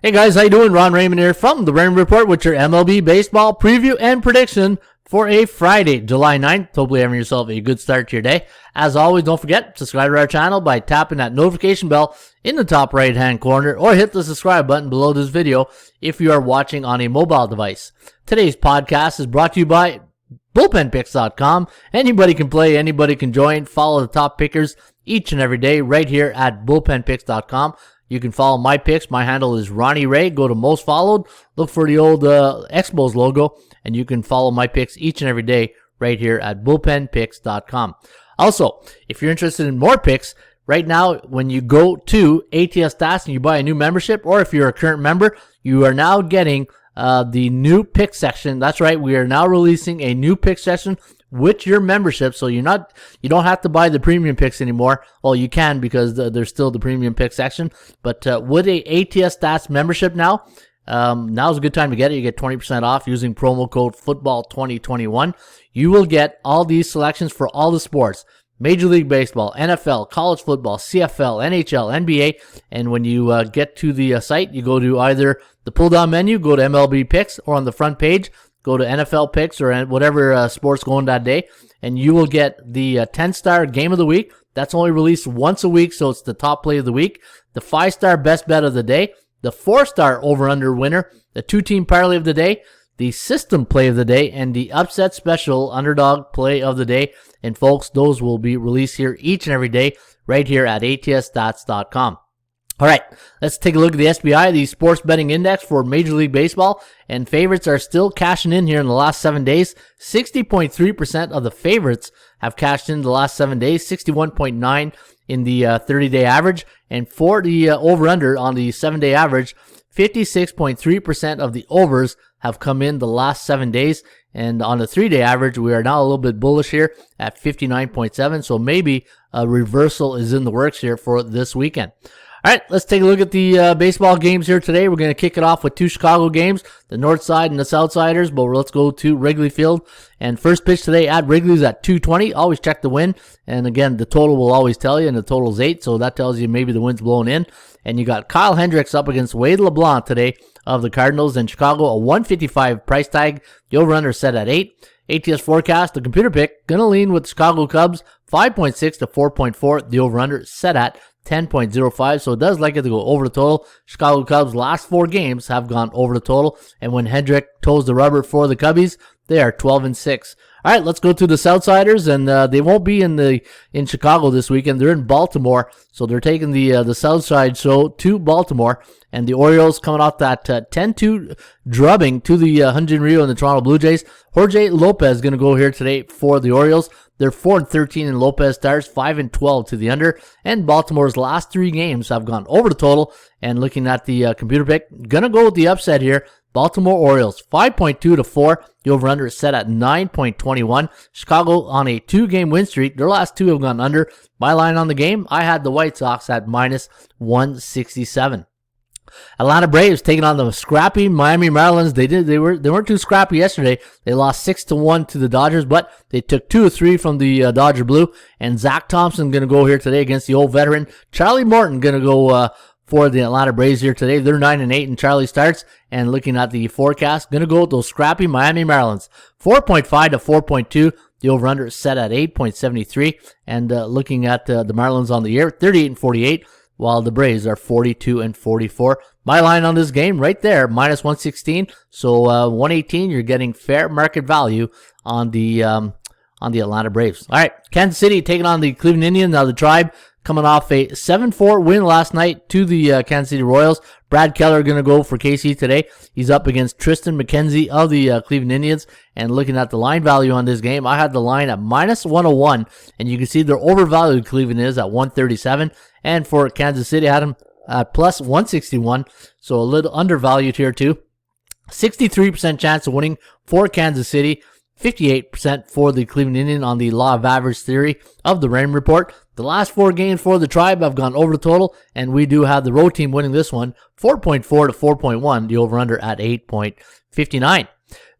Hey guys, how you doing? Ron Raymond here from the Raymond Report with your MLB baseball preview and prediction for a Friday, July 9th. Hopefully having yourself a good start to your day. As always, don't forget, subscribe to our channel by tapping that notification bell in the top right hand corner or hit the subscribe button below this video if you are watching on a mobile device. Today's podcast is brought to you by bullpenpicks.com. Anybody can play, anybody can join. Follow the top pickers each and every day right here at bullpenpicks.com. You can follow my picks. My handle is Ronnie Ray. Go to most followed. Look for the old Expos logo, and you can follow my picks each and every day right here at bullpenpicks.com. Also, if you're interested in more picks, right now when you go to ATS Stats and you buy a new membership, or if you're a current member, you are now getting the new pick section. That's right. We are now releasing a new pick section with your membership, so you don't have to buy the premium picks anymore. Well, you can because there's still the premium pick section, but with a ATS Stats membership now's a good time to get it. You get 20% off using promo code football2021. You will get all these selections for all the sports: Major League Baseball, NFL, college football, CFL, NHL, NBA. And when you get to the site, you go to either the pull-down menu, go to MLB picks, or on the front page, go to NFL picks or whatever sports going that day, and you will get the 10-star game of the week. That's only released once a week, so it's the top play of the week. The 5-star best bet of the day, the 4-star over-under winner, the 2-team parlay of the day, the system play of the day, and the upset special underdog play of the day. And folks, those will be released here each and every day right here at atsstats.com. All right, let's take a look at the SBI, the Sports Betting Index for Major League Baseball, and favorites are still cashing in here in the last 7 days. 60.3% of the favorites have cashed in the last 7 days, 61.9% in the 30-day average, and for the over-under on the 7-day average, 56.3% of the overs have come in the last 7 days, and on the 3-day average, we are now a little bit bullish here at 59.7%, so maybe a reversal is in the works here for this weekend. All right, let's take a look at the baseball games here today. We're going to kick it off with two Chicago games, the North Side and the South Siders, but let's go to Wrigley Field. And first pitch today at Wrigley's at 2:20. Always check the wind. And again, the total will always tell you, and the total is 8, so that tells you maybe the wind's blowing in. And you got Kyle Hendricks up against Wade LeBlanc today of the Cardinals. In Chicago, a 155 price tag. The over-under set at 8. ATS forecast, the computer pick, going to lean with Chicago Cubs, 5.6 to 4.4. The over-under set at 10.05, so it does like it to go over the total. Chicago Cubs' last 4 games have gone over the total, and when Hendrick toes the rubber for the Cubbies, they are 12-6. All right, let's go to the Southsiders, and they won't be in Chicago this weekend. They're in Baltimore, so they're taking the Southside show to Baltimore, and the Orioles coming off that 10-2 drubbing to the Hyunjin Ryu and the Toronto Blue Jays. Jorge Lopez is going to go here today for the Orioles. They're 4-13 in Lopez starts, 5-12 to the under, and Baltimore's last 3 games have gone over the total. And looking at the computer pick, gonna go with the upset here. Baltimore Orioles, 5.2 to 4. The over-under is set at 9.21. Chicago on a 2-game win streak. Their last 2 have gone under. My line on the game, I had the White Sox at minus 167. Atlanta Braves taking on the scrappy Miami Marlins. They weren't too scrappy yesterday. They lost 6-1 to the Dodgers, but they took 2 of 3 from the Dodger Blue. And Zach Thompson going to go here today against the old veteran Charlie Morton. Going to go for the Atlanta Braves here today. They're 9-8 and Charlie starts. And looking at the forecast, going to go with those scrappy Miami Marlins, 4.5 to 4.2. The over-under is set at 8.73. And looking at the Marlins on the year, 38-48. While the Braves are 42-44. My line on this game right there, minus 116. So 118, you're getting fair market value on the Atlanta Braves. All right, Kansas City taking on the Cleveland Indians. Now the Tribe coming off a 7-4 win last night to the Kansas City Royals. Brad Keller going to go for KC today. He's up against Tristan McKenzie of the Cleveland Indians. And looking at the line value on this game, I had the line at minus 101. And you can see their overvalued Cleveland is at 137. And for Kansas City, I had them at plus 161. So a little undervalued here too. 63% chance of winning for Kansas City. 58% for the Cleveland Indians on the law of average theory of the Raymond Report. The last 4 games for the Tribe have gone over the total, and we do have the road team winning this one, 4.4 to 4.1, the over-under at 8.59.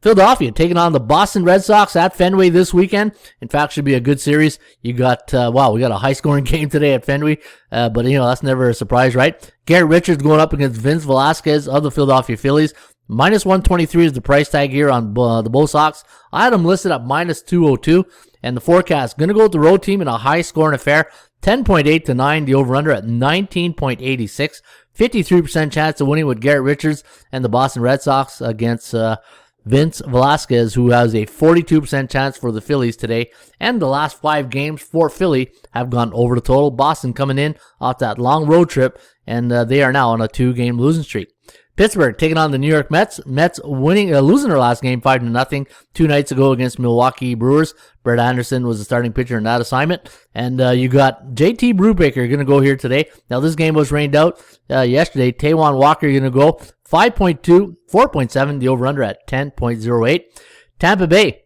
Philadelphia taking on the Boston Red Sox at Fenway this weekend. In fact, should be a good series. You got, we got a high-scoring game today at Fenway, but that's never a surprise, right? Garrett Richards going up against Vince Velasquez of the Philadelphia Phillies. Minus 123 is the price tag here on the Bull Sox. I had them listed at minus 202, and the forecast going to go with the road team in a high-scoring affair. 10.8 to 9, the over-under at 19.86. 53% chance of winning with Garrett Richards and the Boston Red Sox against Vince Velasquez, who has a 42% chance for the Phillies today. And the last 5 games for Philly have gone over the total. Boston coming in off that long road trip, and they are now on a 2-game losing streak. Pittsburgh taking on the New York Mets. Mets losing their last game 5-0 2 nights ago against Milwaukee Brewers. Brett Anderson was the starting pitcher in that assignment. And you got JT Brubaker going to go here today. Now, this game was rained out yesterday. Taijuan Walker going to go 5.2, 4.7, the over-under at 10.08. Tampa Bay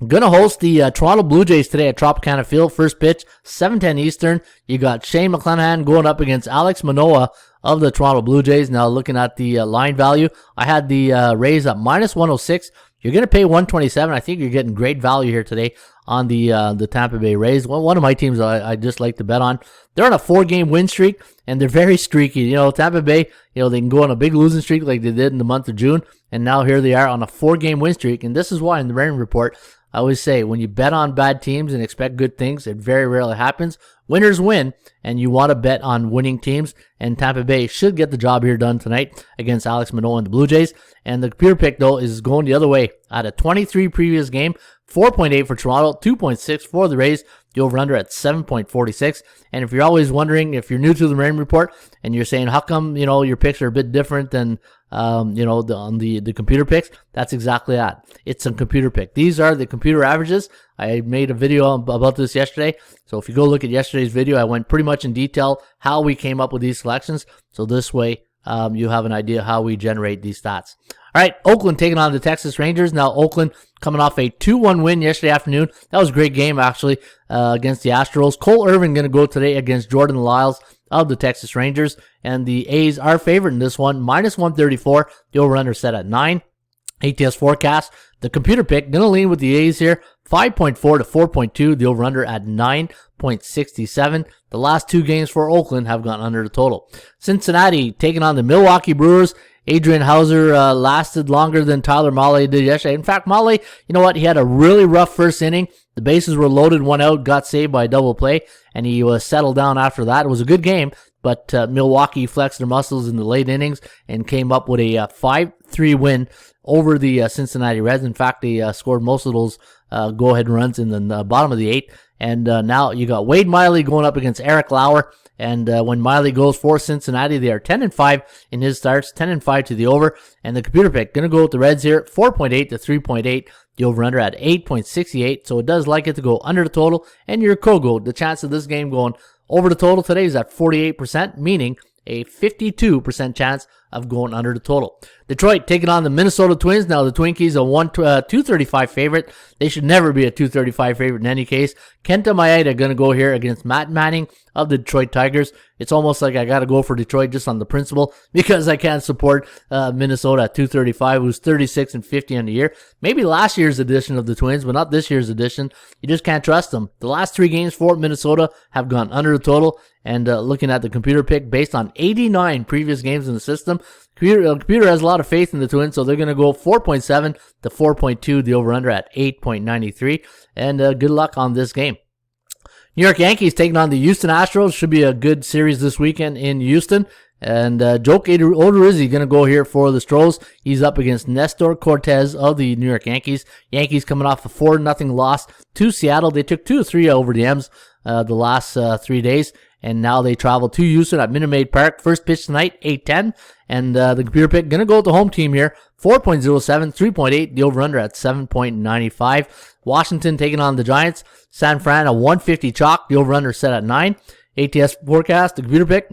going to host the Toronto Blue Jays today at Tropicana Field. First pitch, 7:10 Eastern. You got Shane McClanahan going up against Alex Manoah of the Toronto Blue Jays. Now looking at the line value, I had the Rays at minus 106. You're going to pay 127. I think you're getting great value here today on the Tampa Bay Rays. One of my teams I just like to bet on. They're on a 4-game win streak, and they're very streaky. Tampa Bay, they can go on a big losing streak like they did in the month of June, and now here they are on a 4-game win streak. And this is why in the Raymond Report, I always say, when you bet on bad teams and expect good things, it very rarely happens. Winners win, and you want to bet on winning teams, and Tampa Bay should get the job here done tonight against Alex Manoah and the Blue Jays. And the computer pick, though, is going the other way. Out of 23 previous game, 4.8 for Toronto, 2.6 for the Rays. The over-under at 7.46. And if you're always wondering, if you're new to the Raymond Report, and you're saying, how come, your picks are a bit different than, on the computer picks, that's exactly that. It's a computer pick. These are the computer averages. I made a video about this yesterday. So if you go look at yesterday's video, I went pretty much in detail how we came up with these selections. So this way, you have an idea how we generate these stats. All right, Oakland taking on the Texas Rangers. Now, Oakland coming off a 2-1 win yesterday afternoon. That was a great game, actually, against the Astros. Cole Irvin going to go today against Jordan Lyles of the Texas Rangers. And the A's are favored in this one, minus 134. The over-under set at 9. ATS forecast, the computer pick, going to lean with the A's here, 5.4 to 4.2. The over-under at 9.67. The last 2 games for Oakland have gone under the total. Cincinnati taking on the Milwaukee Brewers. Adrian Hauser lasted longer than Tyler Mahle did yesterday. In fact, Mahle, he had a really rough first inning. The bases were loaded, 1 out, got saved by a double play, and he was settled down after that. It was a good game, but Milwaukee flexed their muscles in the late innings and came up with a 5-3 win over the Cincinnati Reds. In fact, they scored most of those go-ahead runs in the bottom of the 8th. And now you got Wade Miley going up against Eric Lauer. And when Miley goes for Cincinnati, they are 10-5 in his starts, 10-5 to the over. And the computer pick going to go with the Reds here, 4.8 to 3.8. The over-under at 8.68. So it does like it to go under the total. And your Kogo, the chance of this game going over the total today is at 48%, meaning a 52% chance of going under the total. Detroit taking on the Minnesota Twins. Now the Twinkies a 235 favorite. They should never be a 235 favorite in any case. Kenta Maeda going to go here against Matt Manning of the Detroit Tigers. It's almost like I got to go for Detroit just on the principle because I can't support Minnesota at 235, who's 36-50 on the year. Maybe last year's edition of the Twins, but not this year's edition. You just can't trust them. The last 3 games for Minnesota have gone under the total. And looking at the computer pick, based on 89 previous games in the system, computer has a lot of faith in the Twins, so they're going to go 4.7 to 4.2, the over-under at 8.93. And good luck on this game. New York Yankees taking on the Houston Astros. Should be a good series this weekend in Houston. And Joke Odorizzi going to go here for the Stros. He's up against Nestor Cortez of the New York Yankees. Yankees coming off a 4-0 loss to Seattle. They took 2-3 over the M's the last 3 days. And now they travel to Houston at Minute Maid Park. First pitch tonight, 8:10. And the computer pick going to go with the home team here. 4.07, 3.8. The over-under at 7.95. Washington taking on the Giants. San Fran, a 150 chalk. The over-under set at 9. ATS forecast, the computer pick.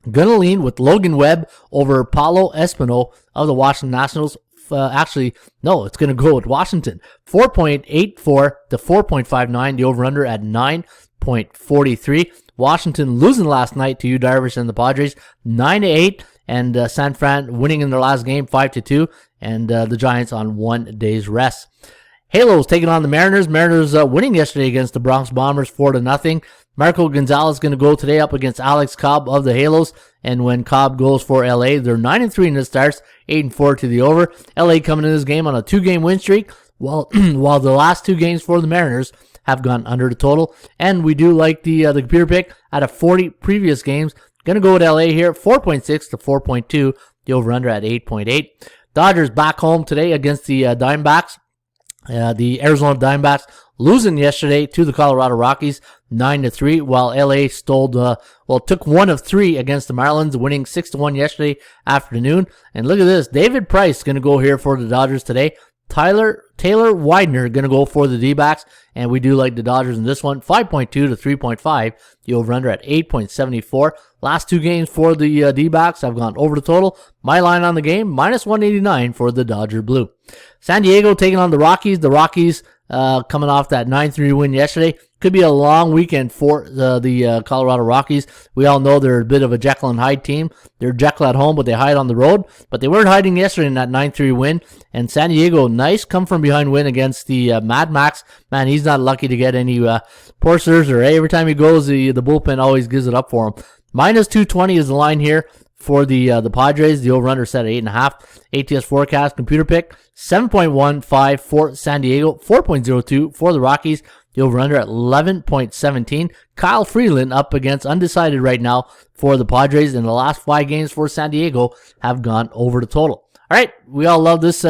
Going to lean with Logan Webb over Paulo Espino of the Washington Nationals. It's going to go with Washington. 4.84 to 4.59. The over-under at 9.43. Washington losing last night to Yu Darvish and the Padres, 9-8. and San Fran winning in their last game 5-2, and the Giants on 1 day's rest. Halos taking on the Mariners. Mariners winning yesterday against the Bronx Bombers 4-0. Marco Gonzalez going to go today up against Alex Cobb of the Halos. And when Cobb goes for LA, they're 9-3 in the starts, 8-4 to the over. LA coming in this game on a 2-game win streak, while the last 2 games for the Mariners have gone under the total. And we do like the computer pick out of 40 previous games. Going to go with LA here, 4.6 to 4.2. The over-under at 8.8. Dodgers back home today against the Diamondbacks. The Arizona Diamondbacks losing yesterday to the Colorado Rockies 9-3, while LA took 1 of 3 against the Marlins, winning 6-1 yesterday afternoon. And look at this, David Price going to go here for the Dodgers today. Taylor Widener going to go for the D-backs, and we do like the Dodgers in this one, 5.2 to 3.5. The over-under at 8.74. Last 2 games for the D-backs have gone over the total. My line on the game, minus 189 for the Dodger Blue. San Diego taking on the Rockies. The Rockies coming off that 9-3 win yesterday. Could be a long weekend for the Colorado Rockies. We all know they're a bit of a Jekyll and Hyde team. They're Jekyll at home, but they hide on the road. But they weren't hiding yesterday in that 9-3 win. And San Diego, nice come-from-behind win against the Mad Max. Man, he's not lucky to get any poor Scherzer. Every time he goes, the bullpen always gives it up for him. Minus 220 is the line here for the Padres. The over-under set at 8.5. ATS forecast, computer pick, 7.15 for San Diego, 4.02 for the Rockies. The over-under at 11.17. Kyle Freeland up against undecided right now for the Padres. In the last 5 games for San Diego have gone over the total. All right, we all love this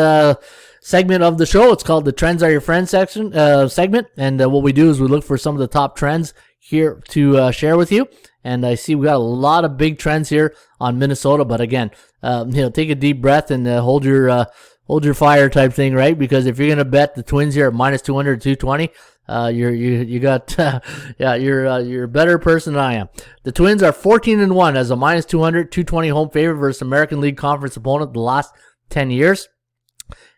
segment of the show. It's called the Trends Are Your Friends segment. And what we do is we look for some of the top trends here to share with you. And I see we got a lot of big trends here on Minnesota. But again, take a deep breath and hold your fire type thing, right? Because if you're gonna bet the Twins here at minus 200 to 220, you're a better person than I am. The Twins are 14-1 as a minus 200, 220 home favorite versus American League Conference opponent the last 10 years.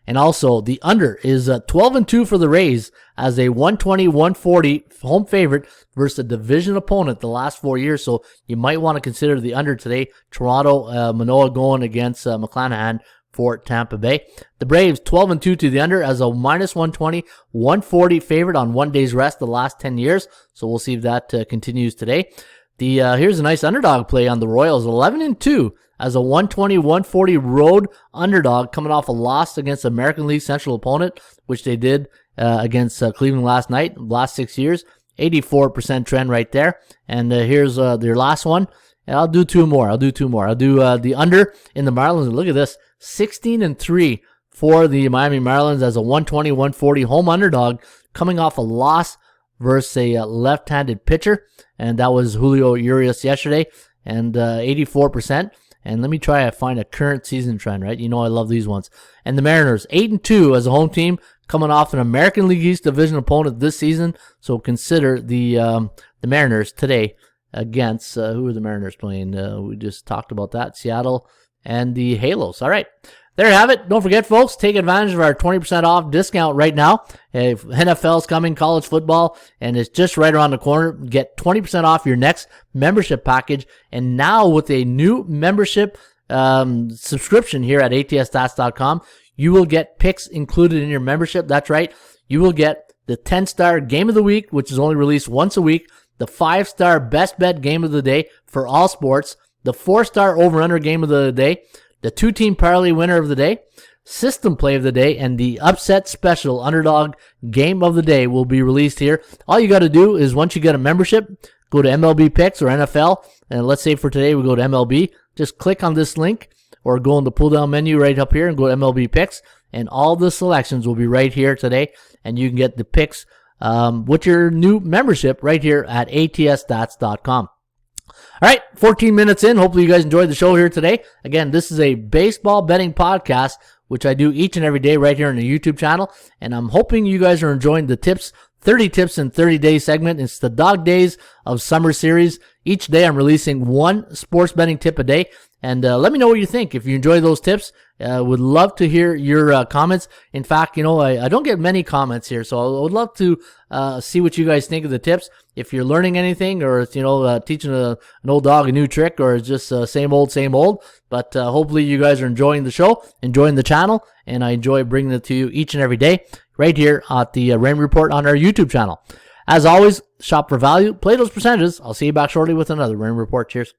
And also, the under is 12-2 for the Rays as a 120, 140 home favorite versus a division opponent the last 4 years. So you might want to consider the under today. Toronto, Manoah going against McClanahan for Tampa Bay. The Braves 12-2 to the under as a minus 120, 140 favorite on 1 day's rest the last 10 years. So we'll see if that continues today. Here's a nice underdog play on the Royals, 11-2 as a 120, 140 road underdog coming off a loss against American League Central opponent, which they did against Cleveland last night, last 6 years. 84% trend right there. And here's their last one. And I'll do two more. I'll do the under in the Marlins. Look at this, 16-3 for the Miami Marlins as a 120, 140 home underdog coming off a loss versus a left-handed pitcher. And that was Julio Urias yesterday. And 84%. And let me try to find a current season trend, right? You know I love these ones. And the Mariners, 8-2 as a home team, coming off an American League East division opponent this season. So consider the Mariners today against, who are the Mariners playing? We just talked about that, Seattle and the Halos. All right, there you have it. Don't forget, folks, take advantage of our 20% off discount right now. If NFL's coming, college football, and it's just right around the corner. Get 20% off your next membership package. And now with a new membership subscription here at ATSstats.com, you will get picks included in your membership. That's right. You will get the 10-star game of the week, which is only released once a week, the 5-star best bet game of the day for all sports, the 4-star over-under game of the day, the 2-team parlay winner of the day, system play of the day, and the upset special underdog game of the day will be released here. All you got to do is once you get a membership, go to MLB Picks or NFL, and let's say for today we go to MLB. Just click on this link or go in the pull-down menu right up here and go to MLB Picks, and all the selections will be right here today, and you can get the picks with your new membership right here at ATSstats.com. All right, 14 minutes in. Hopefully you guys enjoyed the show here today. Again, this is a baseball betting podcast, which I do each and every day right here on the YouTube channel. And I'm hoping you guys are enjoying the tips, 30 tips in 30 days segment. It's the Dog Days of Summer Series. Each day I'm releasing one sports betting tip a day. And let me know what you think. If you enjoy those tips, would love to hear your comments. In fact, I don't get many comments here, so I would love to see what you guys think of the tips. if you're learning anything, or it's, teaching an old dog a new trick, or it's just same old, same old. But hopefully you guys are enjoying the show, enjoying the channel, and I enjoy bringing it to you each and every day right here at the Raymond Report on our YouTube channel. As always, shop for value, play those percentages. I'll see you back shortly with another Raymond Report. Cheers.